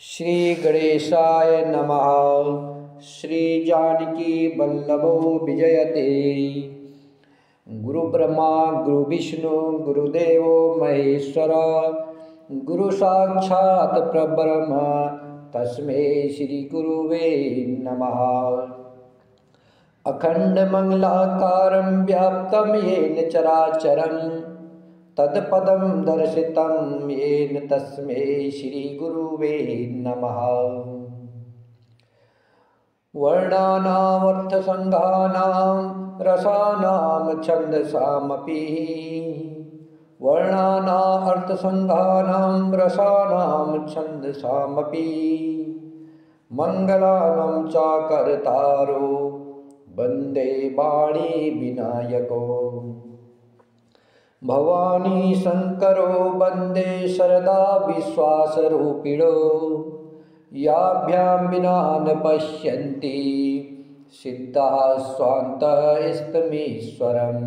श्री गणेशाय नमः। श्री जानकी वल्लभो विजयते। गुरु ब्रह्मा गुरु विष्णु गुरुदेवो महेश्वर गुरु साक्षात् परब्रह्म तस्मै श्री गुरुवे नमः। अखंड मंगलाकारं व्याप्तं येन चराचरं तत्पदं दर्शितं येन तस्मै श्री गुरुवे नमः। वर्णानामर्थसंघानां रसानां छन्दसामपि वर्णानामर्थसंघानां रसानां छन्दसामपि मङ्गलानां चाकर्तारो वन्दे वाणी विनायको। भवानी शंकरो वन्दे शरदा विश्वासरूपिणो याभ्यां विना न पश्यन्ति सिद्धाः स्वान्तस्तमीश्वरम्।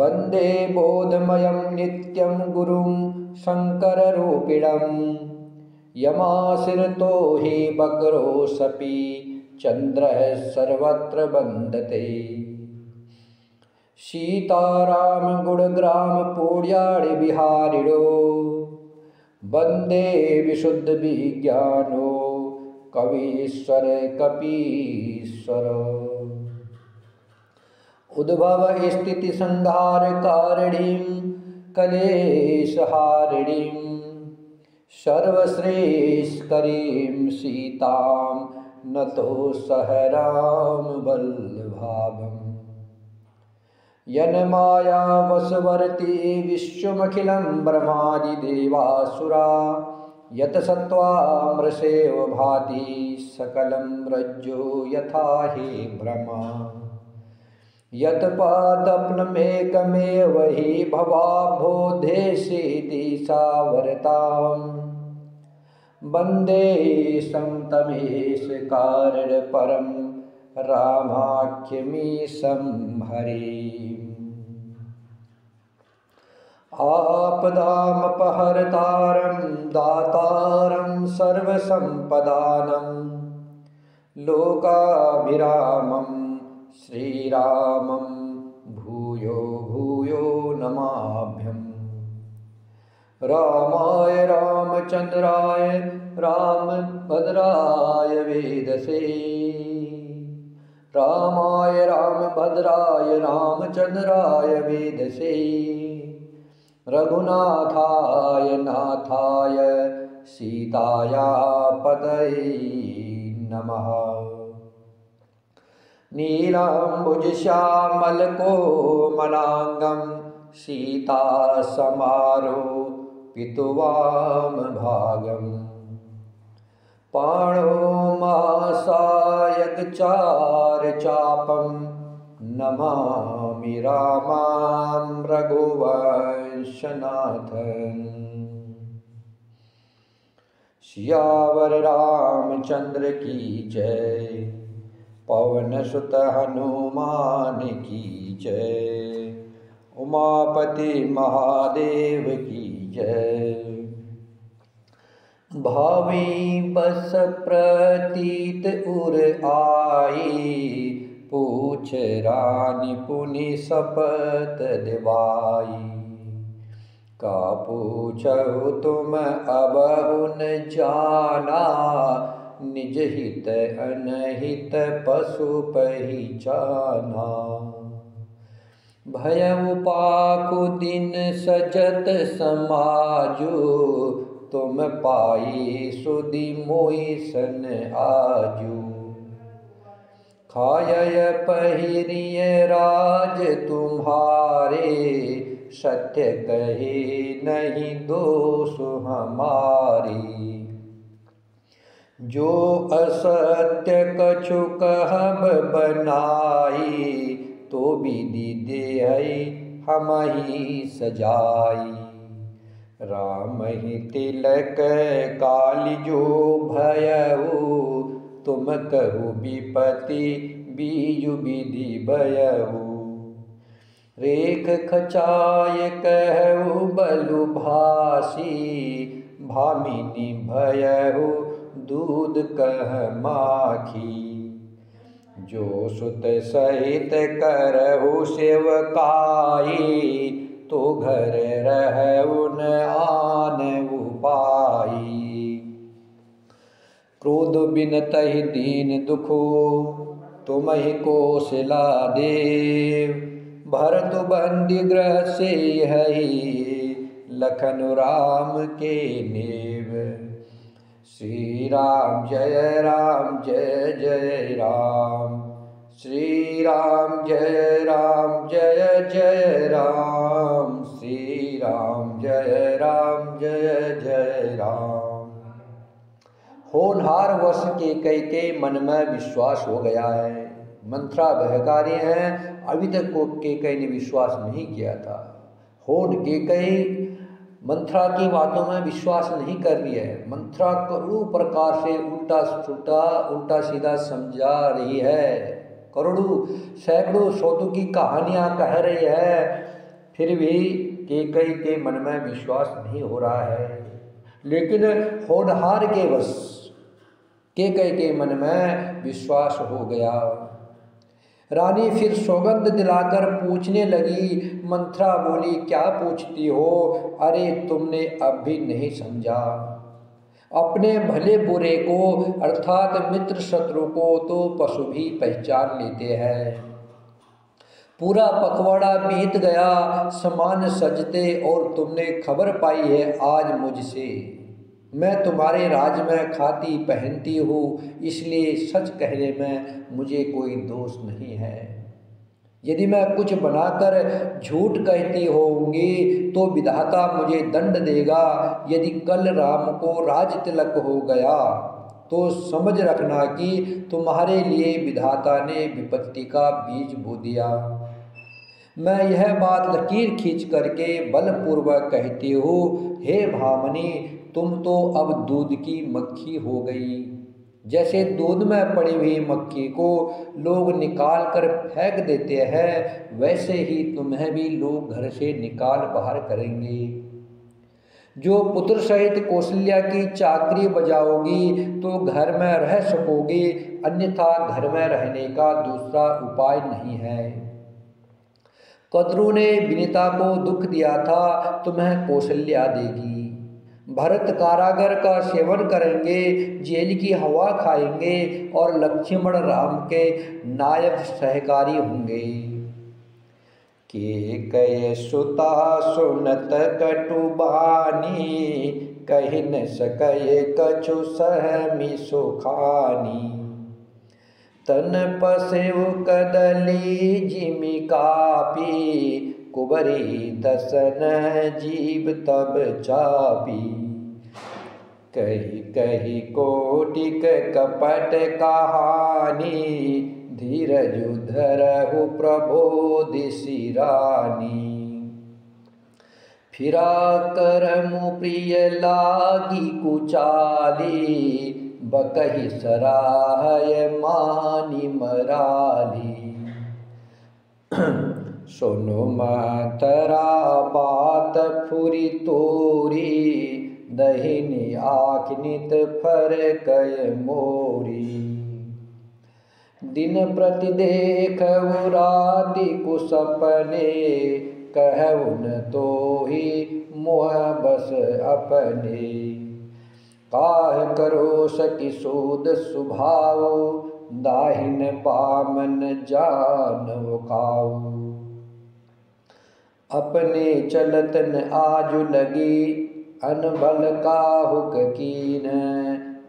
वन्दे बोधमयं नित्यं गुरुं शङ्कररूपिणं यमाश्रितो हि वक्रोऽसपि चन्द्रः सर्वत्र वन्दते। सीताराम गुणग्राम पूर्याणि विहारिणो वन्दे विशुद्ध विज्ञानो कवीश्वर कपीश्वर। उद्भव स्थिति संहार कारिणीं कलेशहारिणीं सर्वश्रेष्ठकरीं सीतां नतोऽस्मि राम वल्लभाभम्। यन्माया वशवर्ती विश्वमखिलं ब्रह्मादिदेवासुरा यत्सत्त्वामृषेव भाति सकलं रज्जो यथा हि भ्रमा। यत्पादप्नमेकमेव हि भवाब्बोधेषेति सावरताम् वन्दे समतमेशकारणपरं रामाख्यमीशं हरिम्। आपदामपहर्तारं दातारं सर्वसम्पदानं लोकाभिरामं श्रीरामं भूयो भूयो नमाभ्यम्। रामाय रामचन्द्राय रामभद्राय वेदसे रामाय रामभद्राय रामचन्द्राय वेदसे रघुनाथाय नाथाय सीताया पतये नमः। नीलाम्बुजश्यामलकोमलाङ्गं सीतासमारोपितवामभागम् पाणो महासायकचारचापं नमामि रामां रघुवंशनाथम्। सियावर रामचंद्र की जय पवन सुत हनुमान की जय उमापति महादेव की जय। भावी बस प्रतीत उर आई पूछ रानी पुनि शपथ दिवाई। का पूछहु तुम अबहु न जाना निज हित अनहित पशु पहिचाना। भयउ पाकु दिन सजत समाजु तुम पाई सुधि मोहि सन आजू। खाय पहिरिय राज तुम्हारे सत्य कहे नहीं दोष हमारी। जो असत्य कछु कहब बनाई तो विधि देहि हमहि सजाई। राम ही तिलक कालिजो भयउ तुम कहु विपति बीजु विधि भयउ। रेख खचाय कहु बलु भासी भामिनी भयहु दूध कह माखी। जो सुत सहित करहु सेवकाई, तो घर रहु न आनहु पाई। क्रोध बिन तहि दीन दुखो, तुमहि कौशला देव। भरत बंदी ग्रह से हई, लखन राम के नेव। श्री राम जय जय राम। श्री राम जय जय राम। श्री राम जय जय राम। होनहार वश के मन में विश्वास हो गया है। मंथरा बहकारी है, अभी तक को केकई ने विश्वास नहीं किया था। होन केकई मंथरा की बातों में विश्वास नहीं कर रही है। मंथरा करोड़ों प्रकार से उल्टा सीधा समझा रही है, करोड़ों सैकड़ों सौतों की कहानियां कह रही है, फिर भी केकई के मन में विश्वास नहीं हो रहा है। लेकिन होनहार के वश केकई के मन में विश्वास हो गया। रानी फिर सौगंध दिलाकर पूछने लगी। मंथरा बोली, क्या पूछती हो? अरे तुमने अब भी नहीं समझा। अपने भले बुरे को अर्थात मित्र शत्रु को तो पशु भी पहचान लेते हैं। पूरा पखवाड़ा बीत गया, समान सजते, और तुमने खबर पाई है आज मुझसे। मैं तुम्हारे राज में खाती पहनती हूँ, इसलिए सच कहने में मुझे कोई दोष नहीं है। यदि मैं कुछ बनाकर झूठ कहती होंगी तो विधाता मुझे दंड देगा। यदि कल राम को राज तिलक हो गया तो समझ रखना कि तुम्हारे लिए विधाता ने विपत्ति का बीज बो दिया। मैं यह बात लकीर खींच करके बलपूर्वक कहती हूँ, हे भामनी, तुम तो अब दूध की मक्खी हो गई। जैसे दूध में पड़ी हुई मक्खी को लोग निकाल कर फेंक देते हैं, वैसे ही तुम्हें भी लोग घर से निकाल बाहर करेंगे। जो पुत्र सहित कौशल्या की चाकरी बजाओगी तो घर में रह सकोगी, अन्यथा घर में रहने का दूसरा उपाय नहीं है। कद्रू ने विनीता को दुख दिया था, तुम्हें कौशल्या देगी। भरत कारागर का सेवन करेंगे, जेल की हवा खाएंगे, और लक्ष्मण राम के नायक सहकारी होंगे। केकय सुता सुनत कटुबानी, कहि न सकय कछु सहमि सुखानी। तन पसेउ कदली जिमि कापी, कुबरी दसन जीव तब चापी। कही कही कोटिक कपट कहानी, धीरज धरहु प्रबोधिसी रानी। फिरा करमु प्रिय लागी कुचाली, बकहि सराहय मानी मराली। सुनो मंथरा बात फुरी तोरी, दहिनी आँख नित फरकय मोरी। दिन प्रति देखहु राति कुसपने, कहु न तोहि मोह बस अपने। काह करो सखी सूद सुभाव, दाहिन बामन जानव खाऊ। अपने चलत न आजु लगी, अनबल काहुक कीन।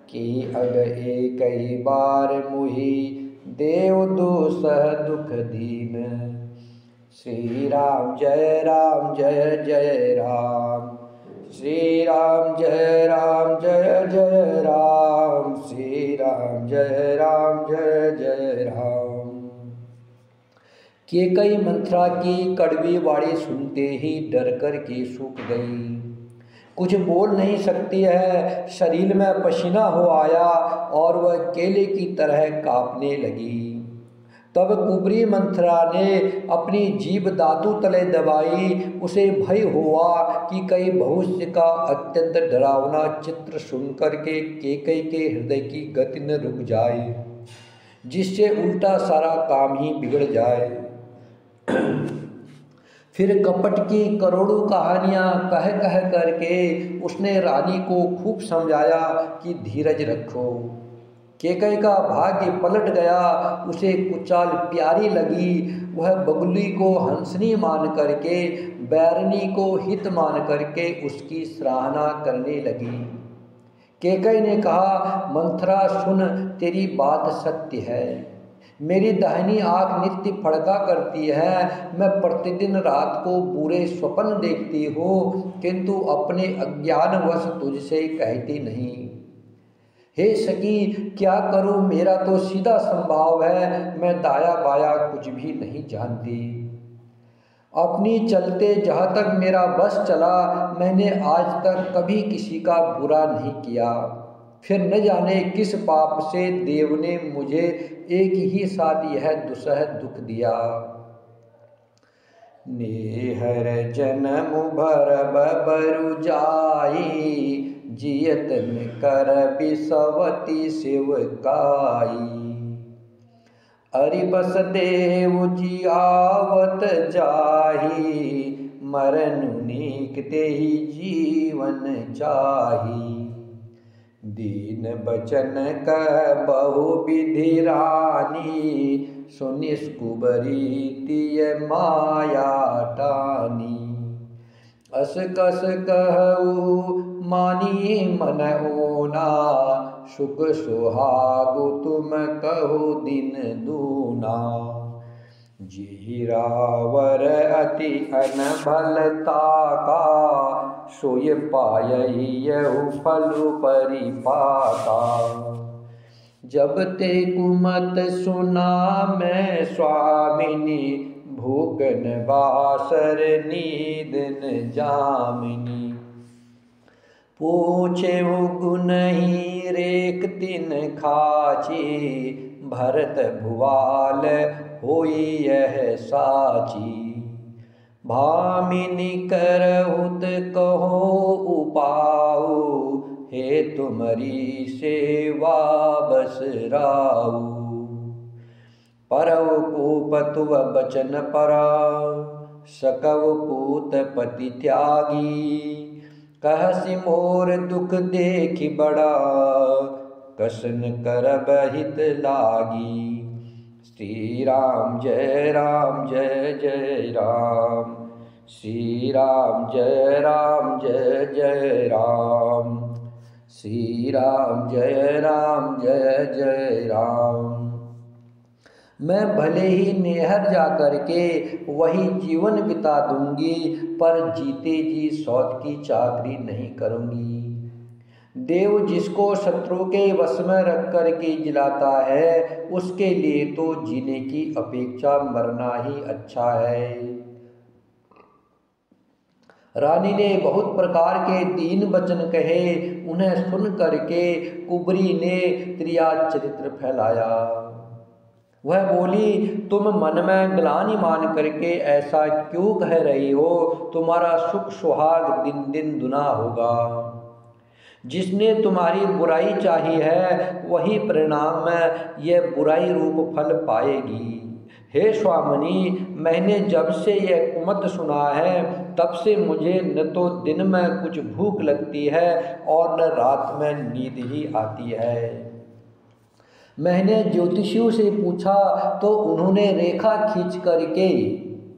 की अग एकहि बार मुहि, देव दुसह दुख दीन। श्री राम जय जय राम। श्री राम जय जय राम। श्री राम जय जय राम। केकई मंथरा की कड़वी वाणी सुनते ही डर कर के सूख गई। कुछ बोल नहीं सकती है, शरीर में पसीना हो आया और वह केले की तरह कांपने लगी। तब कुबरी मंथरा ने अपनी जीभ दातु तले दबाई। उसे भय हुआ कि कई भविष्य का अत्यंत डरावना चित्र सुनकर के केकई के हृदय की गति न रुक जाए, जिससे उल्टा सारा काम ही बिगड़ जाए। फिर कपट की करोड़ों कहानियां कह कह करके उसने रानी को खूब समझाया कि धीरज रखो। केकई का भाग्य पलट गया। उसे कुछ चाल प्यारी लगी। वह बगुली को हंसनी मान करके, बैरनी को हित मान करके उसकी सराहना करने लगी। केकई ने कहा, मंथरा सुन, तेरी बात सत्य है। मेरी दाहिनी आँख नित्य फड़का करती है। मैं प्रतिदिन रात को बुरे स्वप्न देखती हूँ, किंतु अपने अज्ञानवश तुझसे कहती नहीं। हे सखी, क्या करूं, मेरा तो सीधा स्वभाव है। मैं दाया बाया कुछ भी नहीं जानती। अपनी चलते जहाँ तक मेरा बस चला, मैंने आज तक कभी किसी का बुरा नहीं किया। फिर न जाने किस पाप से देव ने मुझे एक ही साथ यह दुसह दुख दिया। नेहर जन्म भर बबरु जाई, जियत में कर बिसवती शिवकाई। अरि बस देव जी आवत जाही, मरन नीक तेहि जीवन चाही। दीन बचन कह बहु विधि रानी, सुनिस कुबरी तिय माया टानी। अस कस कहू मानी मन ओना, सुख सुहागु तुम कहो दिन दूना। जीरावर अति अनबलता का, सोय पायई यहु फलु परिपाता। जब ते कुमत सुना मैं स्वामिनी, भूखन बासर नींद न जामिनी। पूछे गुण ही रेख तिन खाची, भरत भुआल होई यह साची। भामिनी करहुत कहो उपाऊ, हे तुम्हारी सेवा बस राऊ। परव पूपतुव बचन परा, सकव पूत पति त्यागी। कहसि मोर दुख देखि बड़ा, कसन करब हित लागी। श्री राम जय राम जय जय राम, श्री राम जय राम जय जय राम, श्री राम जय राम जय जय राम। मैं भले ही नेहर जा कर के वही जीवन बिता दूंगी, पर जीते जी सौत की चाकरी नहीं करूंगी। देव जिसको शत्रु के वश में रख कर के जिलाता है, उसके लिए तो जीने की अपेक्षा मरना ही अच्छा है। रानी ने बहुत प्रकार के दीन वचन कहे। उन्हें सुन करके कुबरी ने त्रिया चरित्र फैलाया। वह बोली, तुम मन में ग्लानि मान करके ऐसा क्यों कह रही हो? तुम्हारा सुख सुहाग दिन दिन दुना होगा। जिसने तुम्हारी बुराई चाही है, वही परिणाम में यह बुराई रूप फल पाएगी। हे स्वामिनी, मैंने जब से यह कुमत सुना है, तब से मुझे न तो दिन में कुछ भूख लगती है और न रात में नींद ही आती है। मैंने ज्योतिषियों से पूछा तो उन्होंने रेखा खींच करके,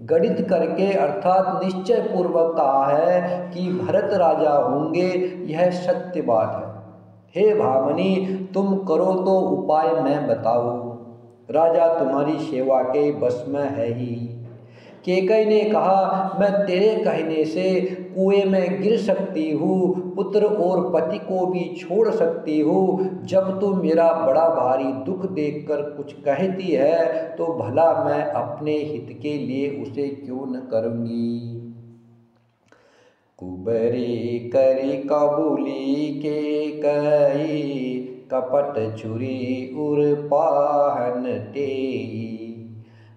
गणित करके अर्थात निश्चय पूर्वक कहा है कि भरत राजा होंगे। यह सत्य बात है। हे भामिनी, तुम करो तो उपाय मैं बताऊं। राजा तुम्हारी सेवा के बस में है ही। केकई ने कहा, मैं तेरे कहने से कुएं में गिर सकती हूँ, पुत्र और पति को भी छोड़ सकती हूँ। जब तू मेरा बड़ा भारी दुख देखकर कुछ कहती है, तो भला मैं अपने हित के लिए उसे क्यों न करूँगी। कुबरी करी कबूली केकई, कपट छुरी उर पाहन तेई।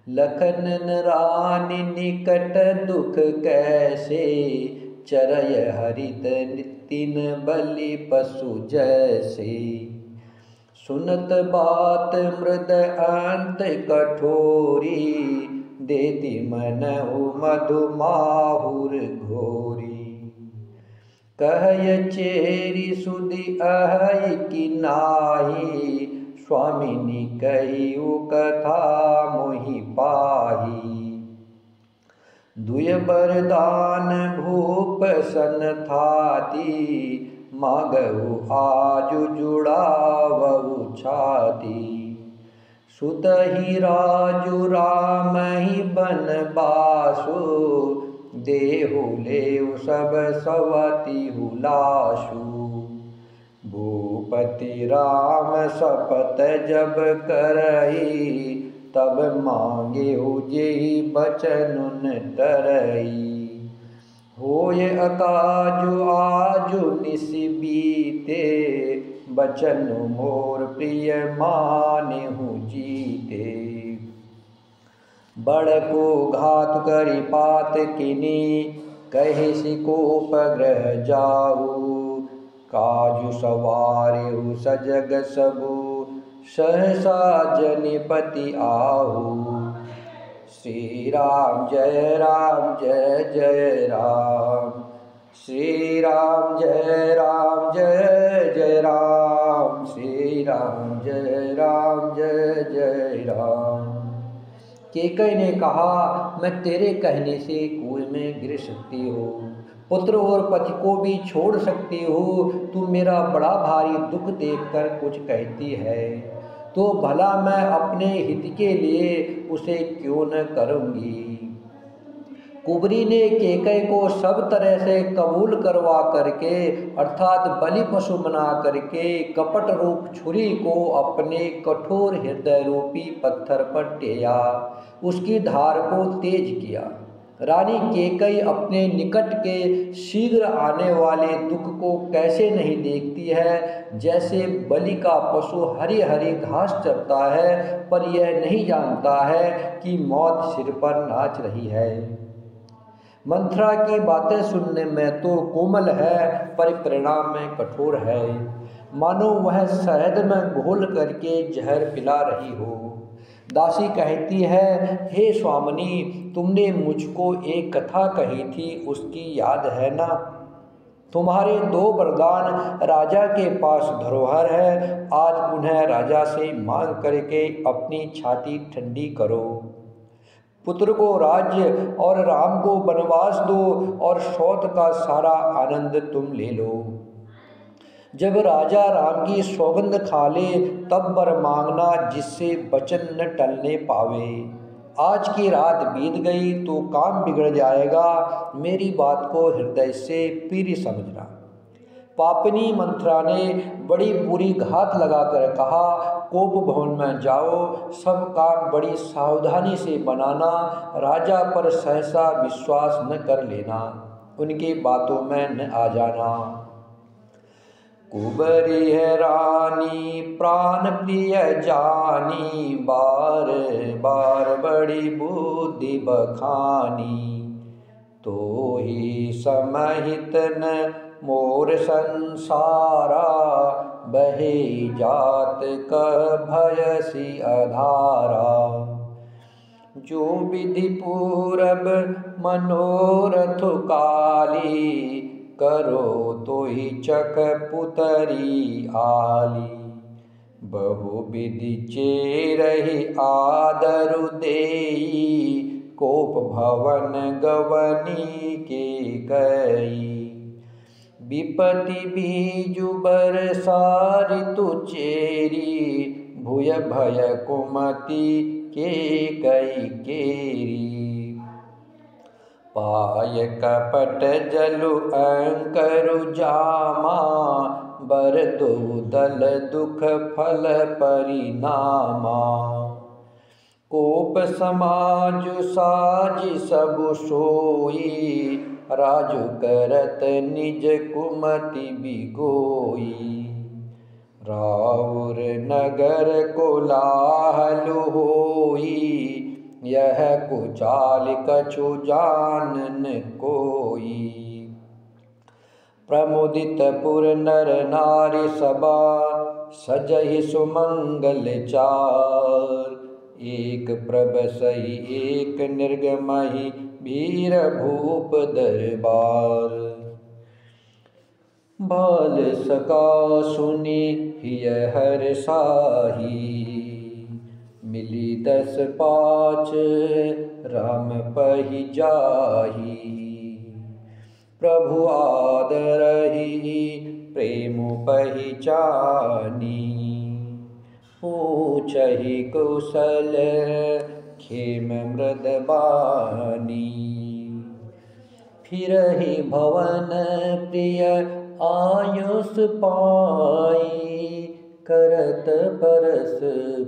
लखन रानी निकट दुख कैसे, चरय हरित नितिन बलि पशु जैसे। सुनत बात मृद अंत कठोरी, देति मनहु मधु माहुर घोरी। कहय चेरी सुधि अहै कि नाही, स्वामिनी कहिउ कथा मोहि पाही। दुय बरदान भूप सन थाती, मांगहु आजु जुड़ावहु छाती। सुतहि राजु रामहि बनबासु, देहु लेउ सब सवति हुलासु। भूपति राम शपथ जब करई, तब मांगेहु जेहि बचनुन तरई। होय अकाजु आजु निस बीते, बचन मोर प्रिय मानेहु जीते। बड़ को घात करि पात किनी, कहे सिकोप ग्रह जाऊ। काजु सवारेहु सजग सबु, सहसा जनिपति आहू। श्री राम जय जय राम, श्री राम जय जय राम, श्री राम जय जय राम। कैकेयी ने कहा, मैं तेरे कहने से कुएं में गिर सकती हूँ, पुत्र और पति को भी छोड़ सकती हूँ। तू मेरा बड़ा भारी दुख देखकर कुछ कहती है, तो भला मैं अपने हित के लिए उसे क्यों न करूँगी। कुबरी ने कैकेयी को सब तरह से कबूल करवा करके, अर्थात बलि पशु बना करके, कपट रूप छुरी को अपने कठोर हृदय रूपी पत्थर पर टेया, उसकी धार को तेज किया। रानी कैकेयी अपने निकट के शीघ्र आने वाले दुख को कैसे नहीं देखती है। जैसे बलि का पशु हरी हरी घास चरता है, पर यह नहीं जानता है कि मौत सिर पर नाच रही है। मंथरा की बातें सुनने में तो कोमल है, पर परिणाम में कठोर है, मानो वह शहद में घोल करके जहर पिला रही हो। दासी कहती है, हे स्वामिनी, तुमने मुझको एक कथा कही थी, उसकी याद है ना। तुम्हारे 2 वरदान राजा के पास धरोहर है, आज उन्हें राजा से मांग करके अपनी छाती ठंडी करो। पुत्र को राज्य और राम को वनवास दो, और सौत का सारा आनंद तुम ले लो। जब राजा राम की सौगंध खा ले, तब वर मांगना, जिससे वचन न टलने पावे। आज की रात बीत गई तो काम बिगड़ जाएगा, मेरी बात को हृदय से फिर समझना। पापनी मंथरा ने बड़ी बुरी घात लगाकर कहा, कोप भवन में जाओ, सब काम बड़ी सावधानी से बनाना, राजा पर सहसा विश्वास न कर लेना, उनकी बातों में न आ जाना। कुबरी है रानी प्राण प्रिय जानी, बार बार बड़ी बुद्धि बखानी। तो ही समहित न मोर संसारा, बहे जात क भयसी अधारा। जो विधि पूरब मनोरथ काली, करो तो ही चक पुतरी आली। बहु विधि चेरहि आदरु देई, कोप भवन गवनी कैकेयी। विपति बीजु बरसा ऋतु चेरी, भूय भय कुमति कैकेयी केरी। पाय कपट जलु अंकरु जामा, बर दो दल दुख फल परिणामा। कोप समाजु साज सब सोई, राजु करत निज कुमति बिगोई। राउर नगर कोलाहल होई, यह कुचाल कछु जानन कोई। प्रमुदित पुर नर नारी सभा सजहि सुमंगल चार। एक प्रभ सही एक निर्गमहि वीर भूप दरबार। बाल सका सुनी हिय हर साही। मिली 10 पाँच राम पहि जाही। प्रभु आदरहि प्रेम पहचानी। पूछहि कुशल खेम मृदबानी। फिरहि भवन प्रिय आयुष पाई। करत परस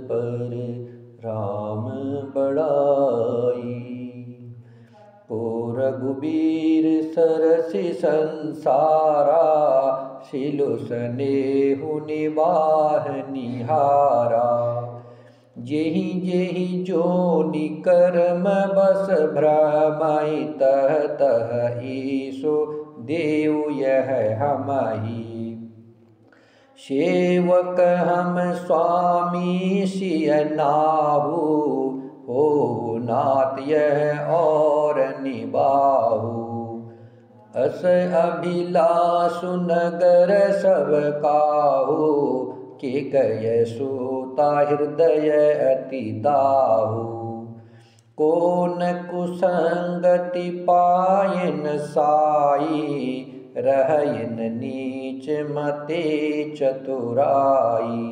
पर राम बड़ाई। को रघुबीर सरसि संसारा। सिलु स्नेहु निवाह निहारा। जेहि जेहि जोनि कर्म बस भ्रमहि। तह तह ईसु देव यह हमहि। सेवक हम स्वामी सिय नाहु। हो नाथ यह और निबाहु। अस अभिलाषु नगर सब काहू। के कय सूता हृदय अति दाहु। कौन कुसंगति पायन साई। रहयन नीच मते चतुराई।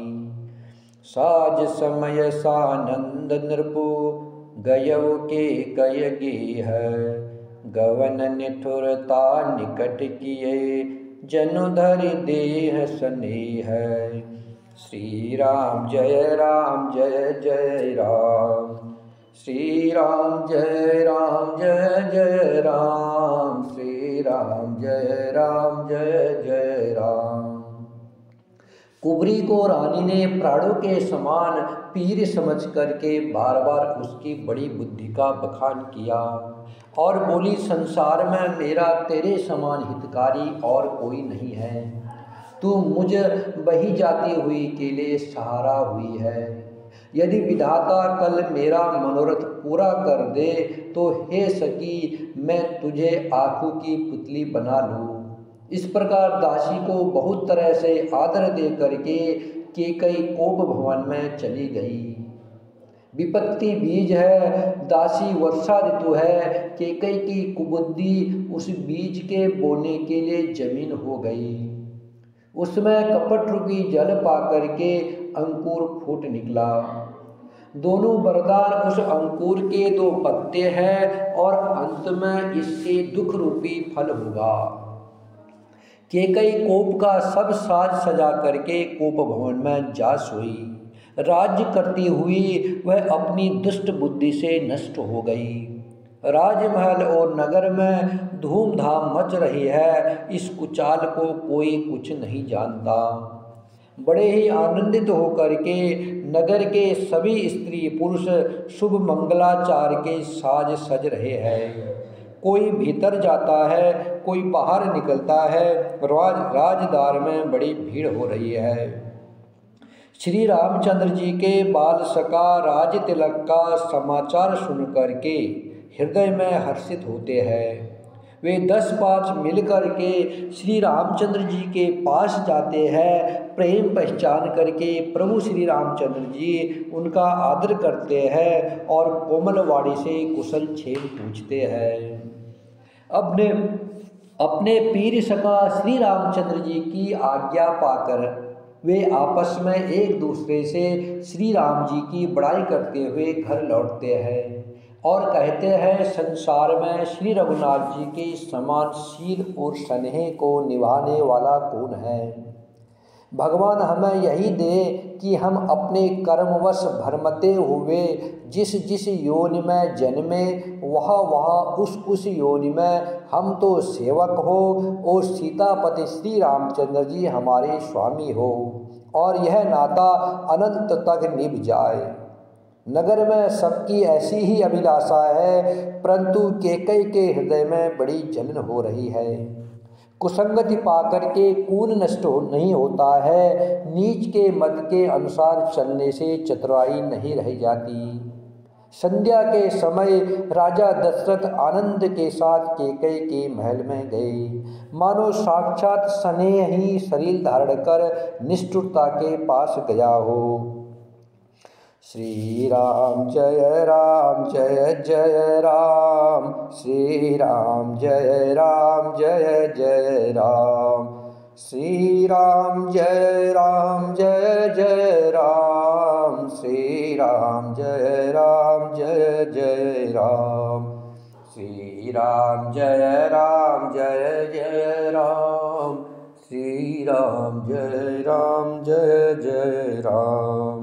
साज समय सानंद नृपु गयव के कय गेह। गवन निठुरता निकट किए जनु धरि देह स्नेह। श्री राम जय जय राम। श्री राम जय जय राम। श्री राम जय जय राम। कुबरी को रानी ने प्राणों के समान पीर समझ करके बार बार उसकी बड़ी बुद्धि का बखान किया और बोली, संसार में मेरा तेरे समान हितकारी और कोई नहीं है। तू मुझ बही जाती हुई के लिए सहारा हुई है। यदि विधाता कल मेरा मनोरथ पूरा कर दे तो हे सखी मैं तुझे आँखों की पुतली बना लूँ। इस प्रकार दासी को बहुत तरह से आदर दे करके केकई कोप भवन में चली गई। विपत्ति बीज है, दासी वर्षा ऋतु है। केकई की कुबुद्धि उस बीज के बोने के लिए जमीन हो गई। उसमें कपट रूपी जल पा करके अंकुर फूट निकला। दोनों वरदान उस अंकुर के 2 पत्ते हैं और अंत में इसके दुख रूपी फल होगा। केकई कोप का सब साज सजा करके कोप भवन में जा सोई। राज्य करती हुई वह अपनी दुष्ट बुद्धि से नष्ट हो गई। राजमहल और नगर में धूमधाम मच रही है। इस कुचाल को कोई कुछ नहीं जानता। बड़े ही आनंदित होकर के नगर के सभी स्त्री पुरुष शुभ मंगलाचार के साज सज रहे हैं। कोई भीतर जाता है, कोई बाहर निकलता है। राजदार में बड़ी भीड़ हो रही है। श्री रामचंद्र जी के बाल सका राज तिलक का समाचार सुन करके हृदय में हर्षित होते हैं। वे 10 पाँच मिलकर के श्री रामचंद्र जी के पास जाते हैं। प्रेम पहचान करके प्रभु श्री रामचंद्र जी उनका आदर करते हैं और कोमलवाणी से कुशल क्षेम पूछते हैं। अपने पीर सका श्री रामचंद्र जी की आज्ञा पाकर वे आपस में एक दूसरे से श्री राम जी की बड़ाई करते हुए घर लौटते हैं और कहते हैं, संसार में श्री रघुनाथ जी के समान शील और स्नेह को निभाने वाला कौन है। भगवान हमें यही दे कि हम अपने कर्मवश भरमते हुए जिस जिस योनि में जन्मे वह उस योनि में हम तो सेवक हो और सीतापति श्री रामचंद्र जी हमारे स्वामी हो और यह नाता अनंत तक निभ जाए। नगर में सबकी ऐसी ही अभिलाषा है, परंतु कैकेयी के हृदय में बड़ी जलन हो रही है। कुसंगति पाकर के कून नष्ट नहीं होता है, नीच के मत के अनुसार चलने से चतुराई नहीं रह जाती। संध्या के समय राजा दशरथ आनंद के साथ कैकेयी के महल में गए, मानो साक्षात स्नेह ही शरीर धारण कर निष्ठुरता के पास गया हो। श्री राम जय जय राम, श्री राम जय जय राम, श्री राम जय जय राम, श्री राम जय जय राम, श्री राम जय जय राम, श्री राम जय जय राम।